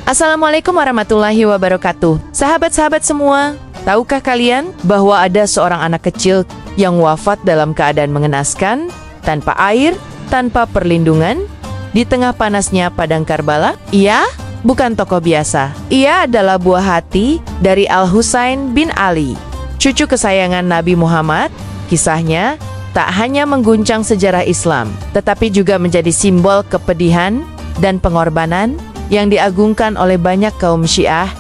Assalamualaikum warahmatullahi wabarakatuh. Sahabat-sahabat semua, tahukah kalian bahwa ada seorang anak kecil yang wafat dalam keadaan mengenaskan, tanpa air, tanpa perlindungan, di tengah panasnya padang Karbala? Ia bukan tokoh biasa. Ia adalah buah hati dari Al-Husain bin Ali, cucu kesayangan Nabi Muhammad. Kisahnya tak hanya mengguncang sejarah Islam, tetapi juga menjadi simbol kepedihan dan pengorbanan yang diagungkan oleh banyak kaum Syiah.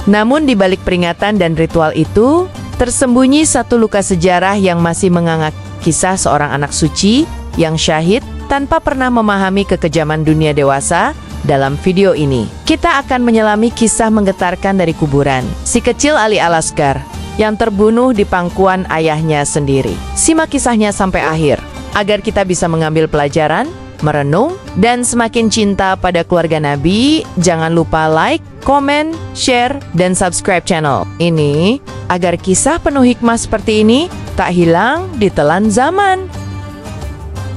Namun di balik peringatan dan ritual itu, tersembunyi satu luka sejarah yang masih mengangkat kisah seorang anak suci yang syahid tanpa pernah memahami kekejaman dunia dewasa. Dalam video ini, kita akan menyelami kisah menggetarkan dari kuburan si kecil Ali Al-Asgar yang terbunuh di pangkuan ayahnya sendiri. Simak kisahnya sampai akhir, agar kita bisa mengambil pelajaran, merenung, dan semakin cinta pada keluarga Nabi. Jangan lupa like, komen, share, dan subscribe channel ini agar kisah penuh hikmah seperti ini tak hilang ditelan zaman.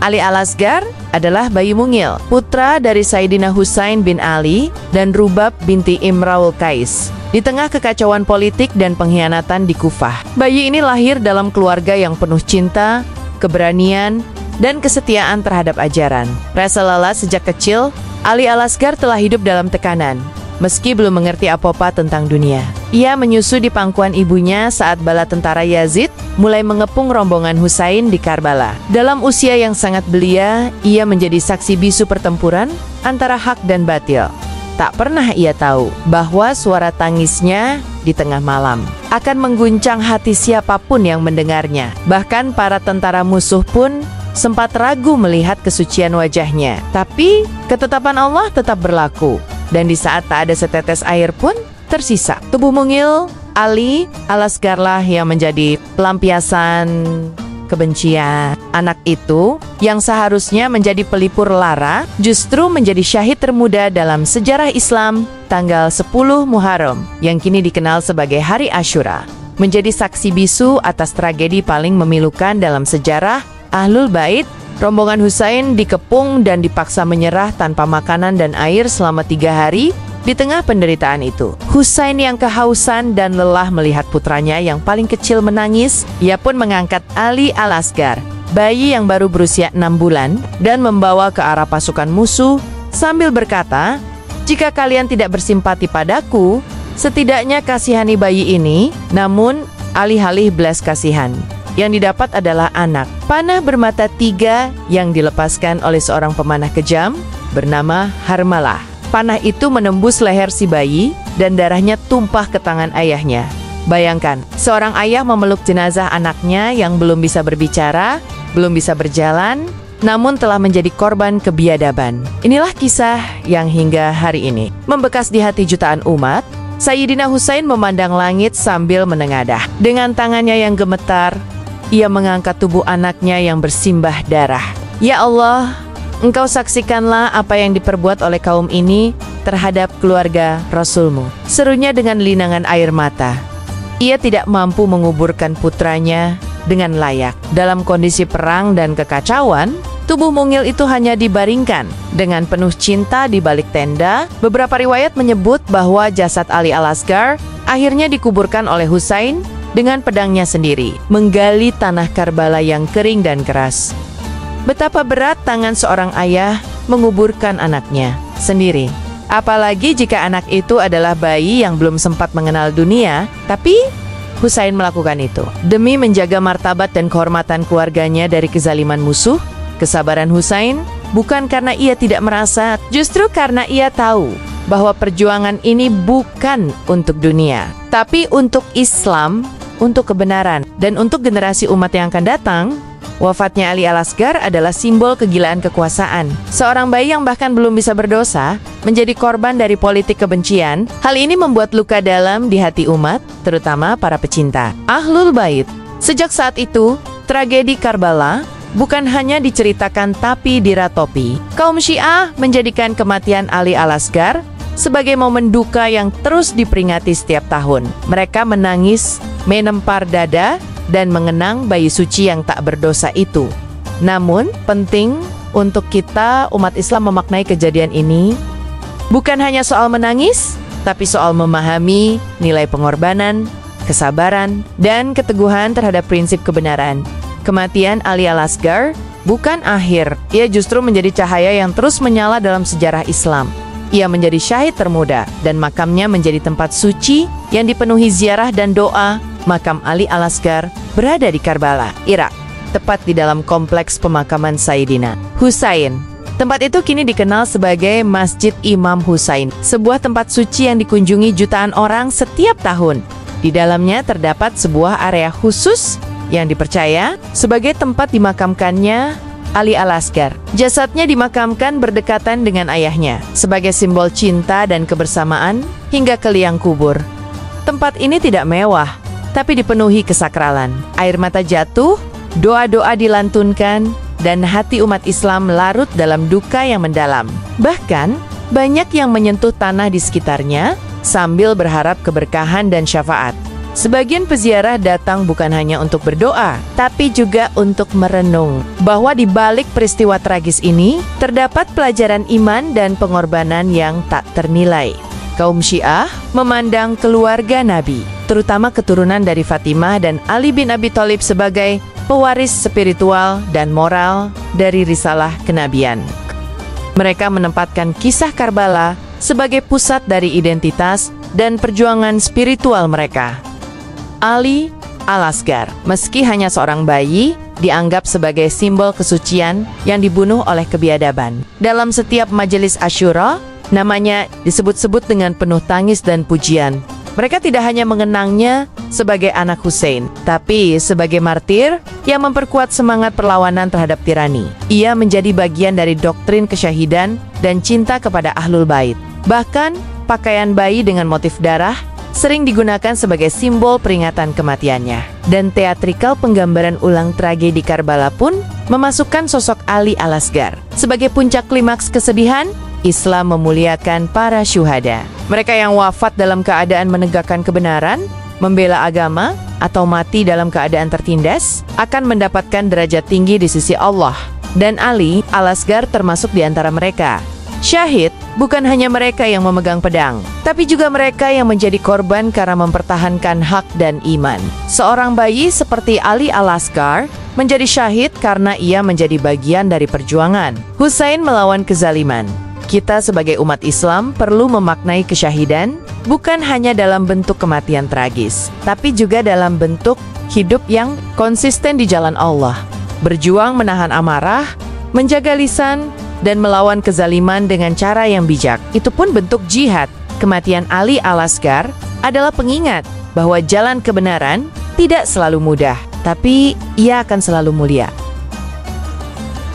Ali Al-Asgar adalah bayi mungil, putra dari Sayyidina Husain bin Ali dan Rubab binti Imraul Qais. Di tengah kekacauan politik dan pengkhianatan di Kufah, bayi ini lahir dalam keluarga yang penuh cinta, keberanian, dan kesetiaan terhadap ajaran. Rasa lelah sejak kecil, Ali Al-Asgar telah hidup dalam tekanan. Meski belum mengerti apa-apa tentang dunia, ia menyusu di pangkuan ibunya saat bala tentara Yazid mulai mengepung rombongan Husain di Karbala. Dalam usia yang sangat belia, ia menjadi saksi bisu pertempuran antara hak dan batil. Tak pernah ia tahu bahwa suara tangisnya di tengah malam akan mengguncang hati siapapun yang mendengarnya. Bahkan para tentara musuh pun sempat ragu melihat kesucian wajahnya. Tapi ketetapan Allah tetap berlaku, dan di saat tak ada setetes air pun tersisa, tubuh mungil Ali Al-Asgarlah yang menjadi pelampiasan kebencian. Anak itu yang seharusnya menjadi pelipur lara, justru menjadi syahid termuda dalam sejarah Islam tanggal 10 Muharram, yang kini dikenal sebagai Hari Asyura, menjadi saksi bisu atas tragedi paling memilukan dalam sejarah Ahlul Bait. Rombongan Husain dikepung dan dipaksa menyerah tanpa makanan dan air selama 3 hari. Di tengah penderitaan itu, Husain yang kehausan dan lelah melihat putranya yang paling kecil menangis. Ia pun mengangkat Ali Al-Asgar, bayi yang baru berusia 6 bulan, dan membawa ke arah pasukan musuh sambil berkata, "Jika kalian tidak bersimpati padaku, setidaknya kasihani bayi ini." Namun alih-alih belas kasihan, yang didapat adalah anak panah bermata 3 yang dilepaskan oleh seorang pemanah kejam bernama Harmalah. Panah itu menembus leher si bayi dan darahnya tumpah ke tangan ayahnya. Bayangkan, seorang ayah memeluk jenazah anaknya yang belum bisa berbicara, belum bisa berjalan, namun telah menjadi korban kebiadaban. Inilah kisah yang hingga hari ini membekas di hati jutaan umat. Sayyidina Husain memandang langit sambil menengadah. Dengan tangannya yang gemetar, ia mengangkat tubuh anaknya yang bersimbah darah. "Ya Allah, Engkau saksikanlah apa yang diperbuat oleh kaum ini terhadap keluarga Rasulmu," serunya dengan linangan air mata. Ia tidak mampu menguburkan putranya dengan layak. Dalam kondisi perang dan kekacauan, tubuh mungil itu hanya dibaringkan dengan penuh cinta di balik tenda. Beberapa riwayat menyebut bahwa jasad Ali Al-Asgar akhirnya dikuburkan oleh Husain dengan pedangnya sendiri, menggali tanah Karbala yang kering dan keras. Betapa berat tangan seorang ayah menguburkan anaknya sendiri. Apalagi jika anak itu adalah bayi yang belum sempat mengenal dunia, tapi Husain melakukan itu demi menjaga martabat dan kehormatan keluarganya dari kezaliman musuh. Kesabaran Husain bukan karena ia tidak merasa, justru karena ia tahu bahwa perjuangan ini bukan untuk dunia, tapi untuk Islam, untuk kebenaran, dan untuk generasi umat yang akan datang. Wafatnya Ali Al-Asgar adalah simbol kegilaan kekuasaan. Seorang bayi yang bahkan belum bisa berdosa menjadi korban dari politik kebencian. Hal ini membuat luka dalam di hati umat, terutama para pecinta Ahlul Bait. Sejak saat itu, tragedi Karbala bukan hanya diceritakan tapi diratopi. Kaum Syiah menjadikan kematian Ali Al-Asgar sebagai momen duka yang terus diperingati setiap tahun. Mereka menangis, menempar dada, dan mengenang bayi suci yang tak berdosa itu. Namun, penting untuk kita umat Islam memaknai kejadian ini Bukan hanya soal menangis, tapi soal memahami nilai pengorbanan, kesabaran, dan keteguhan terhadap prinsip kebenaran. Kematian Ali Al-Asgar bukan akhir, ia justru menjadi cahaya yang terus menyala dalam sejarah Islam. Ia menjadi syahid termuda dan makamnya menjadi tempat suci yang dipenuhi ziarah dan doa. Makam Ali Al-Asgar berada di Karbala, Irak, tepat di dalam kompleks pemakaman Sayyidina Husain. Tempat itu kini dikenal sebagai Masjid Imam Husain, sebuah tempat suci yang dikunjungi jutaan orang setiap tahun. Di dalamnya terdapat sebuah area khusus yang dipercaya sebagai tempat dimakamkannya Ali Al-Asgar. Jasadnya dimakamkan berdekatan dengan ayahnya, sebagai simbol cinta dan kebersamaan hingga ke liang kubur. Tempat ini tidak mewah, tapi dipenuhi kesakralan. Air mata jatuh, doa-doa dilantunkan, dan hati umat Islam larut dalam duka yang mendalam. Bahkan, banyak yang menyentuh tanah di sekitarnya sambil berharap keberkahan dan syafaat. Sebagian peziarah datang bukan hanya untuk berdoa, tapi juga untuk merenung bahwa di balik peristiwa tragis ini terdapat pelajaran iman dan pengorbanan yang tak ternilai. Kaum Syiah memandang keluarga Nabi, terutama keturunan dari Fatimah dan Ali bin Abi Thalib, sebagai pewaris spiritual dan moral dari risalah kenabian. Mereka menempatkan kisah Karbala sebagai pusat dari identitas dan perjuangan spiritual mereka. Ali Al-Asgar, meski hanya seorang bayi, dianggap sebagai simbol kesucian yang dibunuh oleh kebiadaban. Dalam setiap majelis Asyura, namanya disebut-sebut dengan penuh tangis dan pujian. Mereka tidak hanya mengenangnya sebagai anak Hussein, tapi sebagai martir yang memperkuat semangat perlawanan terhadap tirani. Ia menjadi bagian dari doktrin kesyahidan dan cinta kepada Ahlul Bait. Bahkan, pakaian bayi dengan motif darah sering digunakan sebagai simbol peringatan kematiannya. Dan teatrikal penggambaran ulang tragedi Karbala pun memasukkan sosok Ali Al-Asgar. Sebagai puncak klimaks kesedihan, Islam memuliakan para syuhada. Mereka yang wafat dalam keadaan menegakkan kebenaran, membela agama, atau mati dalam keadaan tertindas, akan mendapatkan derajat tinggi di sisi Allah. Dan Ali Al-Asgar termasuk di antara mereka. Syahid bukan hanya mereka yang memegang pedang, tapi juga mereka yang menjadi korban karena mempertahankan hak dan iman. Seorang bayi seperti Ali Al-Asgar menjadi syahid karena ia menjadi bagian dari perjuangan Husain melawan kezaliman. Kita sebagai umat Islam perlu memaknai kesyahidan bukan hanya dalam bentuk kematian tragis, tapi juga dalam bentuk hidup yang konsisten di jalan Allah. Berjuang menahan amarah, menjaga lisan, dan melawan kezaliman dengan cara yang bijak. Itu pun bentuk jihad. Kematian Ali Al-Asgar adalah pengingat bahwa jalan kebenaran tidak selalu mudah, tapi ia akan selalu mulia.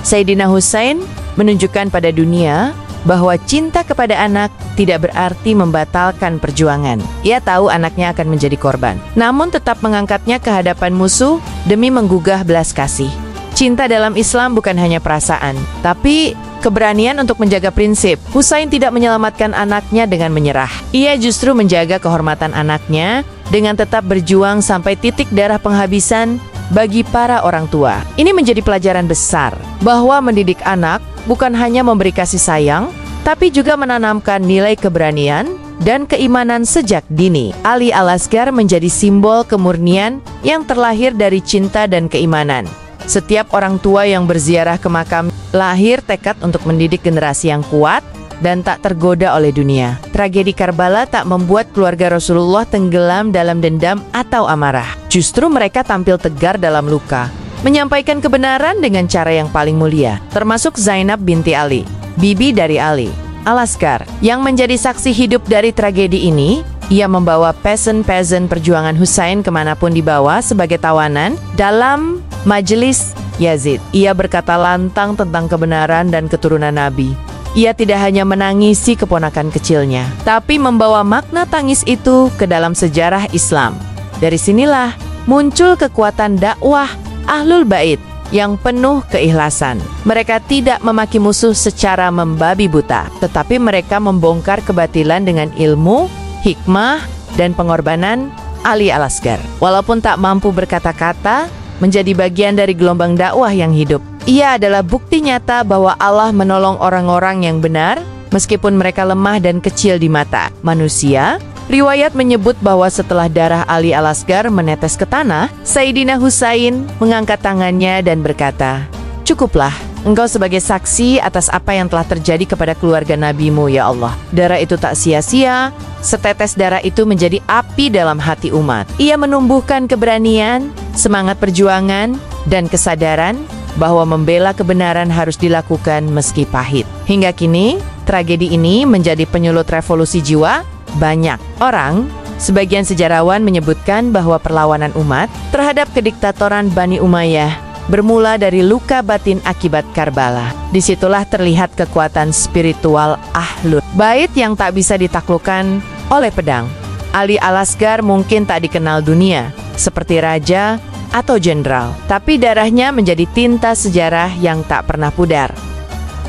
Sayyidina Husain menunjukkan pada dunia bahwa cinta kepada anak tidak berarti membatalkan perjuangan. Ia tahu anaknya akan menjadi korban, namun tetap mengangkatnya ke hadapan musuh demi menggugah belas kasih. Cinta dalam Islam bukan hanya perasaan, tapi keberanian untuk menjaga prinsip. Husain tidak menyelamatkan anaknya dengan menyerah. Ia justru menjaga kehormatan anaknya dengan tetap berjuang sampai titik darah penghabisan bagi para orang tua. Ini menjadi pelajaran besar bahwa mendidik anak bukan hanya memberi kasih sayang, tapi juga menanamkan nilai keberanian dan keimanan sejak dini. Ali Al-Asgar menjadi simbol kemurnian yang terlahir dari cinta dan keimanan. Setiap orang tua yang berziarah ke makam lahir tekad untuk mendidik generasi yang kuat dan tak tergoda oleh dunia. Tragedi Karbala tak membuat keluarga Rasulullah tenggelam dalam dendam atau amarah. Justru mereka tampil tegar dalam luka, menyampaikan kebenaran dengan cara yang paling mulia. Termasuk Zainab binti Ali, bibi dari Ali Al-Asgar, yang menjadi saksi hidup dari tragedi ini. Ia membawa pesan-pesan perjuangan Husain kemanapun dibawa sebagai tawanan dalam majelis Yazid. Ia berkata lantang tentang kebenaran dan keturunan Nabi. Ia tidak hanya menangisi keponakan kecilnya, tapi membawa makna tangis itu ke dalam sejarah Islam. Dari sinilah muncul kekuatan dakwah Ahlul Bait yang penuh keikhlasan. Mereka tidak memaki musuh secara membabi buta, tetapi mereka membongkar kebatilan dengan ilmu, hikmah, dan pengorbanan Ali Al-Asgar. Walaupun tak mampu berkata-kata, menjadi bagian dari gelombang dakwah yang hidup. Ia adalah bukti nyata bahwa Allah menolong orang-orang yang benar, meskipun mereka lemah dan kecil di mata manusia. Riwayat menyebut bahwa setelah darah Ali Al-Asgar menetes ke tanah, Sayyidina Husain mengangkat tangannya dan berkata, "Cukuplah, engkau sebagai saksi atas apa yang telah terjadi kepada keluarga nabimu, ya Allah. Darah itu tak sia-sia, setetes darah itu menjadi api dalam hati umat. Ia menumbuhkan keberanian, semangat perjuangan, dan kesadaran bahwa membela kebenaran harus dilakukan meski pahit." Hingga kini, tragedi ini menjadi penyulut revolusi jiwa banyak orang. Sebagian sejarawan menyebutkan bahwa perlawanan umat terhadap kediktatoran Bani Umayyah bermula dari luka batin akibat Karbala. Disitulah terlihat kekuatan spiritual Ahlul Bait yang tak bisa ditaklukkan oleh pedang. Ali Al-Asgar mungkin tak dikenal dunia seperti raja atau jenderal, tapi darahnya menjadi tinta sejarah yang tak pernah pudar.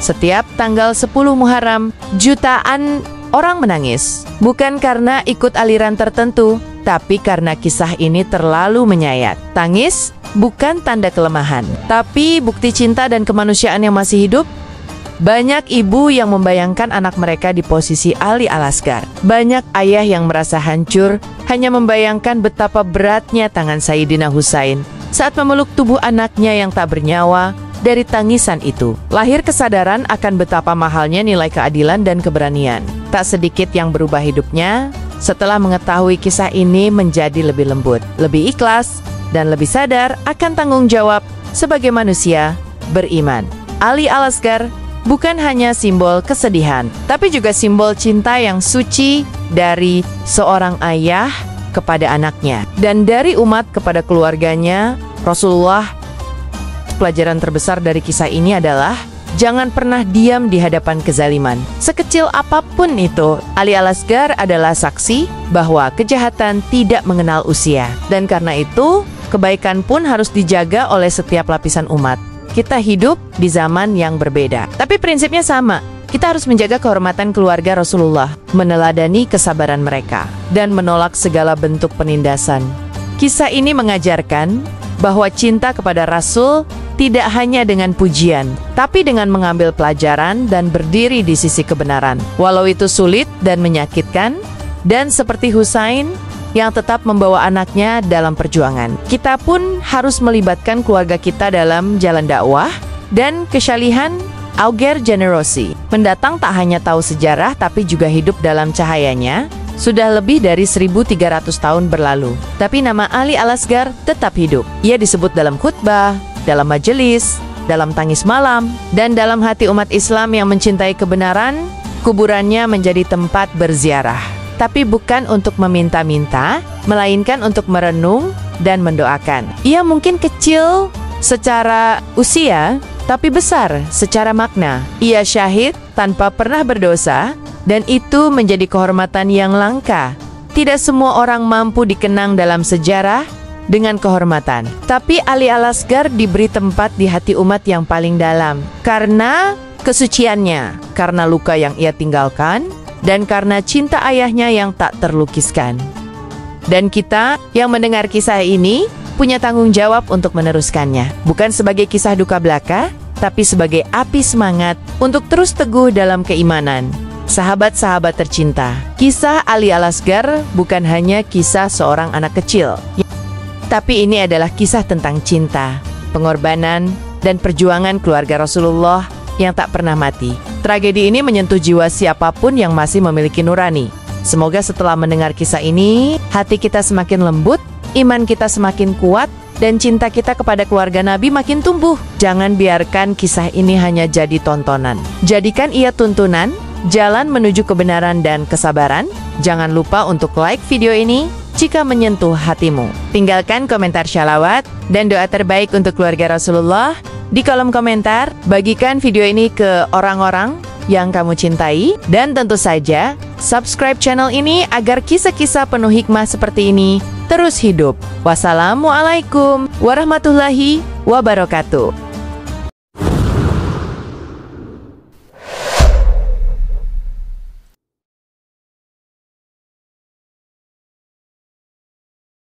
Setiap tanggal 10 Muharram, jutaan orang menangis, bukan karena ikut aliran tertentu, tapi karena kisah ini terlalu menyayat. Tangis bukan tanda kelemahan, tapi bukti cinta dan kemanusiaan yang masih hidup. Banyak ibu yang membayangkan anak mereka di posisi Ali Al-Asgar. Banyak ayah yang merasa hancur hanya membayangkan betapa beratnya tangan Sayyidina Husain saat memeluk tubuh anaknya yang tak bernyawa. Dari tangisan itu, lahir kesadaran akan betapa mahalnya nilai keadilan dan keberanian. Tak sedikit yang berubah hidupnya setelah mengetahui kisah ini menjadi lebih lembut, lebih ikhlas, dan lebih sadar akan tanggung jawab sebagai manusia beriman. Ali Al-Asgar bukan hanya simbol kesedihan, tapi juga simbol cinta yang suci dari seorang ayah kepada anaknya, dan dari umat kepada keluarganya. Rasulullah. Pelajaran terbesar dari kisah ini adalah jangan pernah diam di hadapan kezaliman. Sekecil apapun itu, Ali Al-Asgar adalah saksi bahwa kejahatan tidak mengenal usia. Dan karena itu, kebaikan pun harus dijaga oleh setiap lapisan umat. Kita hidup di zaman yang berbeda, tapi prinsipnya sama. Kita harus menjaga kehormatan keluarga Rasulullah, meneladani kesabaran mereka, dan menolak segala bentuk penindasan. Kisah ini mengajarkan bahwa cinta kepada Rasul tidak hanya dengan pujian, tapi dengan mengambil pelajaran dan berdiri di sisi kebenaran. Walau itu sulit dan menyakitkan, dan seperti Husain yang tetap membawa anaknya dalam perjuangan. Kita pun harus melibatkan keluarga kita dalam jalan dakwah dan kesyalihan Auger Generosi. Mendatang tak hanya tahu sejarah, tapi juga hidup dalam cahayanya. Sudah lebih dari 1.300 tahun berlalu, tapi nama Ali Al-Asgar tetap hidup. Ia disebut dalam khutbah, dalam majelis, dalam tangis malam, dan dalam hati umat Islam yang mencintai kebenaran. Kuburannya menjadi tempat berziarah, tapi bukan untuk meminta-minta, melainkan untuk merenung dan mendoakan. Ia mungkin kecil secara usia, tapi besar secara makna. Ia syahid tanpa pernah berdosa, dan itu menjadi kehormatan yang langka. Tidak semua orang mampu dikenang dalam sejarah dengan kehormatan. Tapi Ali Al-Asgar diberi tempat di hati umat yang paling dalam. Karena kesuciannya, karena luka yang ia tinggalkan, dan karena cinta ayahnya yang tak terlukiskan. Dan kita yang mendengar kisah ini punya tanggung jawab untuk meneruskannya. Bukan sebagai kisah duka belaka, tapi sebagai api semangat untuk terus teguh dalam keimanan. Sahabat-sahabat tercinta, kisah Ali Al-Asgar bukan hanya kisah seorang anak kecil, tapi ini adalah kisah tentang cinta, pengorbanan, dan perjuangan keluarga Rasulullah yang tak pernah mati. Tragedi ini menyentuh jiwa siapapun yang masih memiliki nurani. Semoga setelah mendengar kisah ini, hati kita semakin lembut, iman kita semakin kuat, dan cinta kita kepada keluarga Nabi makin tumbuh. Jangan biarkan kisah ini hanya jadi tontonan. Jadikan ia tuntunan, jalan menuju kebenaran dan kesabaran. Jangan lupa untuk like video ini jika menyentuh hatimu. Tinggalkan komentar syalawat dan doa terbaik untuk keluarga Rasulullah di kolom komentar. Bagikan video ini ke orang-orang yang kamu cintai. Dan tentu saja, subscribe channel ini agar kisah-kisah penuh hikmah seperti ini terus hidup. Wassalamualaikum warahmatullahi wabarakatuh.